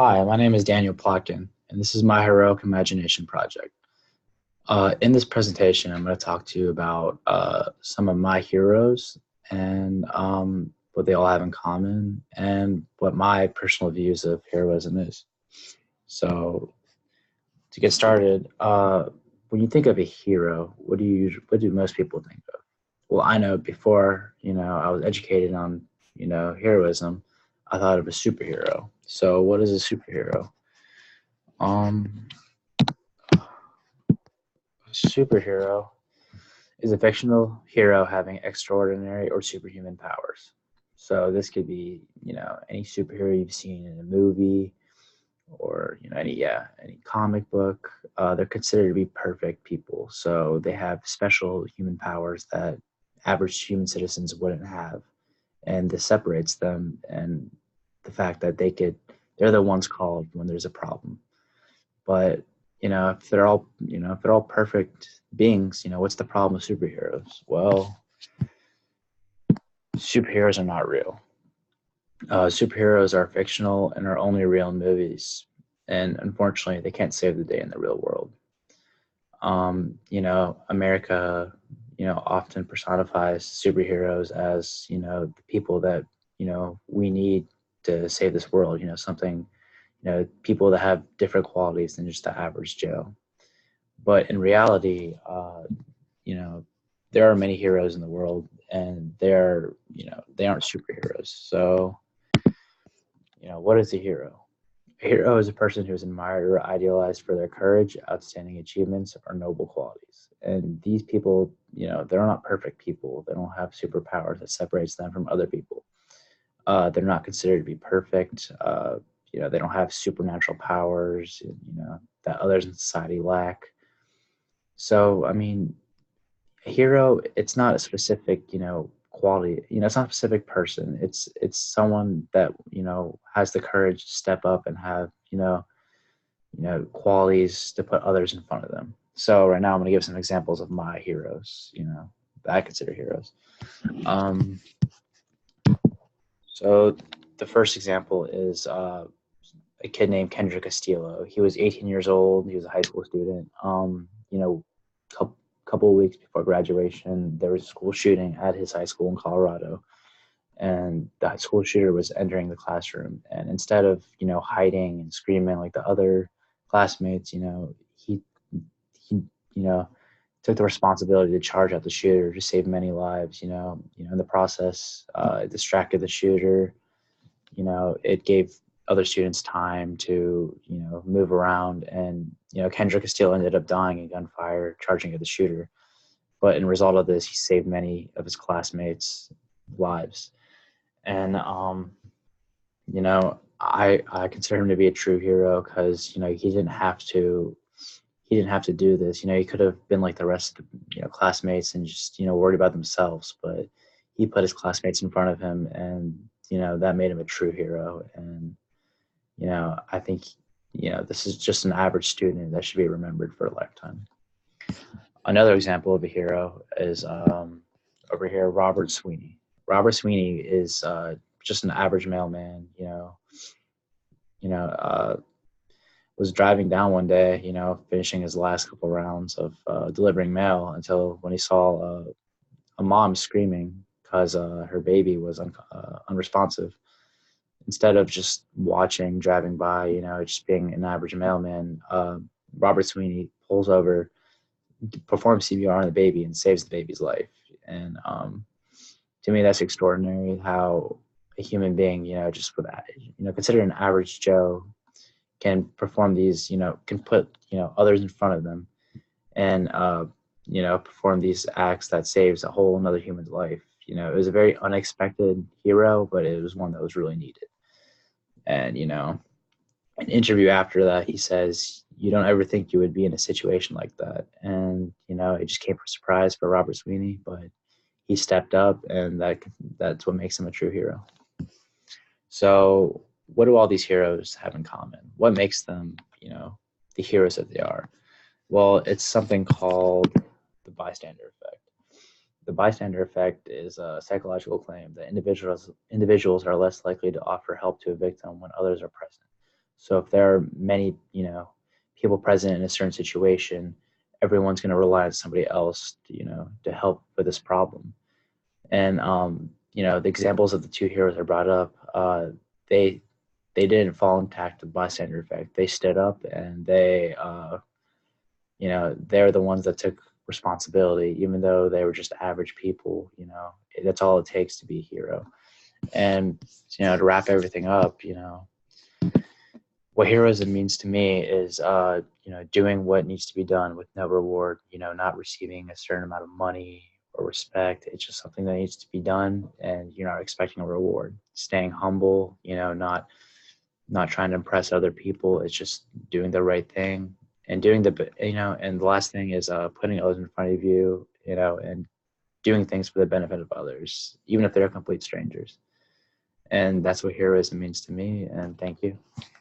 Hi, my name is Daniel Plotkin, and this is my Heroic Imagination project. In this presentation, I'm going to talk to you about some of my heroes and what they all have in common and what my personal views of heroism is. So, to get started, when you think of a hero, what do most people think of? Well, I know before, I was educated on, heroism, I thought of a superhero. So, what is a superhero? Um, Superhero is a fictional hero having extraordinary or superhuman powers. So this could be, any superhero you've seen in a movie or, any comic book. They're considered to be perfect people. So they have special human powers that average human citizens wouldn't have. And this separates them and the fact that they're the ones called when there's a problem. But if they're all perfect beings, what's the problem with superheroes? Well, superheroes are not real. Superheroes are fictional and are only real in movies. And unfortunately, they can't save the day in the real world. America, often personifies superheroes as, the people that, we need to save this world, something, people that have different qualities than just the average Joe. But in reality, you know, there are many heroes in the world, and they aren't superheroes. So, what is a hero? A hero is a person who is admired or idealized for their courage, outstanding achievements, or noble qualities. And these people, they're not perfect people. They don't have superpowers that separates them from other people. They're not considered to be perfect. They don't have supernatural powers, that others in society lack. So, I mean, a hero, it's not a specific, quality. It's not a specific person. It's someone that has the courage to step up and have qualities to put others in front of them. So right now, I'm going to give some examples of my heroes. That I consider heroes. Um, so the first example is a kid named Kendrick Castillo. He was 18 years old. He was a high school student. Couple of weeks before graduation, there was a school shooting at his high school in Colorado, and the school shooter was entering the classroom. And instead of hiding and screaming like the other classmates, he took the responsibility to charge out the shooter to save many lives. In the process, it distracted the shooter. It gave other students time to move around, and Kendrick still ended up dying in gunfire charging at the shooter. But in result of this, he saved many of his classmates lives. And I consider him to be a true hero because he didn't have to do this. He could have been like the rest of the classmates and just worried about themselves, but he put his classmates in front of him, and that made him a true hero. And I think this is just an average student that should be remembered for a lifetime. Another example of a hero is over here, Robert Sweeney. Robert Sweeney is just an average mailman. You know, was driving down one day, finishing his last couple rounds of delivering mail until when he saw a mom screaming because her baby was unresponsive. Instead of just watching, driving by, just being an average mailman, Robert Sweeney pulls over, performs CPR on the baby, and saves the baby's life. And to me, that's extraordinary how a human being, just with that, considered an average Joe, can perform these, can put, others in front of them and, perform these acts that saves a whole another human's life. It was a very unexpected hero, but it was one that was really needed. And, an interview after that, he says, "You don't ever think you would be in a situation like that." And, it just came for a surprise for Robert Sweeney, but he stepped up, and that's what makes him a true hero. So, what do all these heroes have in common? What makes them, the heroes that they are? Well, it's something called the bystander effect. The bystander effect is a psychological claim that individuals are less likely to offer help to a victim when others are present. So if there are many, people present in a certain situation, everyone's going to rely on somebody else, to help with this problem. And the examples of the two heroes I brought up, they they didn't fall intact with bystander effect. They stood up and they're the ones that took responsibility, even though they were just average people. That's all it takes to be a hero. And to wrap everything up, what heroism means to me is doing what needs to be done with no reward, not receiving a certain amount of money or respect. It's just something that needs to be done, and you're not expecting a reward. Staying humble, not trying to impress other people. It's just doing the right thing and doing and the last thing is putting others in front of you, and doing things for the benefit of others, even if they're complete strangers. And that's what heroism means to me. And thank you.